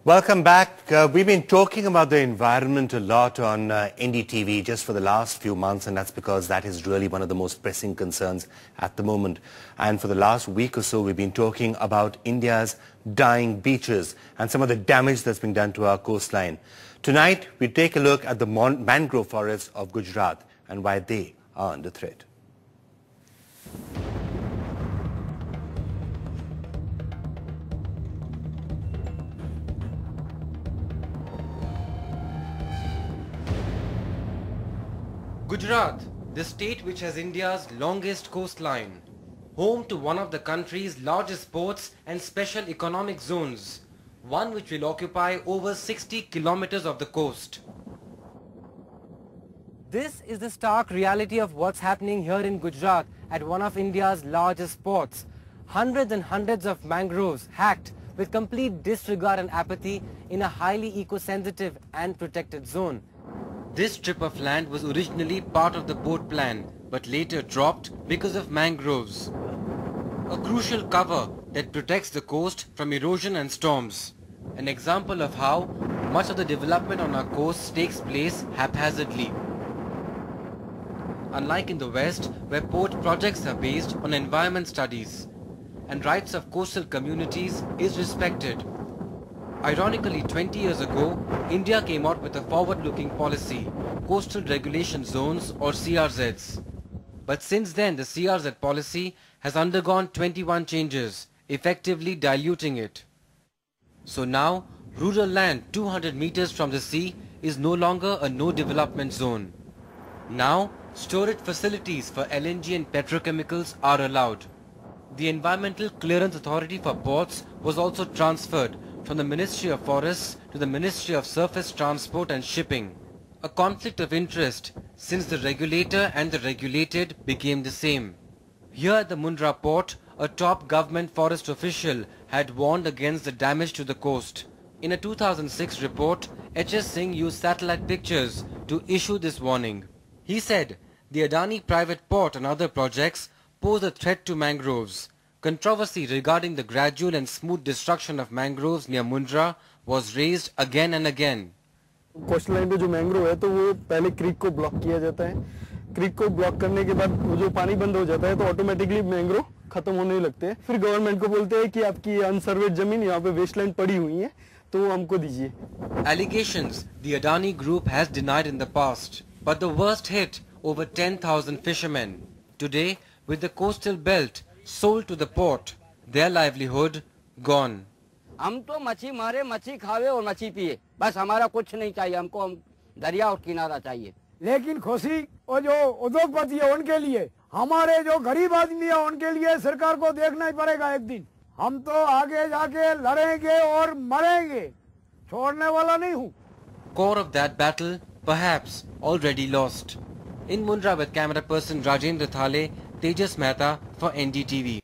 Welcome back. We've been talking about the environment a lot on NDTV just for the last few months, and that's because that is really one of the most pressing concerns at the moment. And for the last week or so, we've been talking about India's dying beaches and some of the damage that's been done to our coastline. Tonight, we take a look at the mangrove forests of Gujarat and why they are under threat. Gujarat, the state which has India's longest coastline, home to one of the country's largest ports and special economic zones, one which will occupy over 60 kilometers of the coast. This is the stark reality of what's happening here in Gujarat at one of India's largest ports. Hundreds and hundreds of mangroves hacked with complete disregard and apathy in a highly eco-sensitive and protected zone. This strip of land was originally part of the port plan, but later dropped because of mangroves. A crucial cover that protects the coast from erosion and storms. An example of how much of the development on our coast takes place haphazardly. Unlike in the West, where port projects are based on environment studies, and rights of coastal communities is respected. Ironically, 20 years ago, India came out with a forward-looking policy, Coastal Regulation Zones or CRZs. But since then, the CRZ policy has undergone 21 changes, effectively diluting it. So now, rural land 200 meters from the sea is no longer a no-development zone. Now, storage facilities for LNG and petrochemicals are allowed. The Environmental Clearance Authority for Ports was also transferred from the Ministry of Forests to the Ministry of Surface Transport and Shipping. A conflict of interest since the regulator and the regulated became the same. Here at the Mundra port, a top government forest official had warned against the damage to the coast. In a 2006 report, H.S. Singh used satellite pictures to issue this warning. He said the Adani private port and other projects pose a threat to mangroves. Controversy regarding the gradual and smooth destruction of mangroves near Mundra was raised again and again. Coastal line पे जो mangrove है तो वो पहले creek को block किया जाता है। क्रीक को ब्लॉक करने के बाद वो जो पानी बंद हो जाता है तो ऑटोमेटिकली मैंग्रोव खत्म होने लगते हैं। फिर गवर्नमेंट को बोलते हैं कि आपकी अनसर्वेड जमीन यहाँ पे वेस्टलैंड पड़ी हुई है तो वो हमको दीजिए। Allegations the Adani group has denied in the past, but the worst hit over 10,000 fishermen. Today, with the coastal belt sold to the port, their livelihood gone. हम तो मच्छी मारे, मच्छी खावे और मच्छी पिए, बस हमारा कुछ नहीं चाहिए, हमको दरिया और किनारा चाहिए। लेकिन खुशी और जो उद्योगपति है उनके लिए, हमारे जो गरीब आदमी है उनके लिए सरकार को देखना ही पड़ेगा एक दिन। हम तो आगे जाके लड़ेंगे और मरेंगे, छोड़ने वाला नहीं हूँ। Core of that battle, perhaps already lost. In Mundra with camera person Rajendra Thale, Tejas Mehta for NDTV.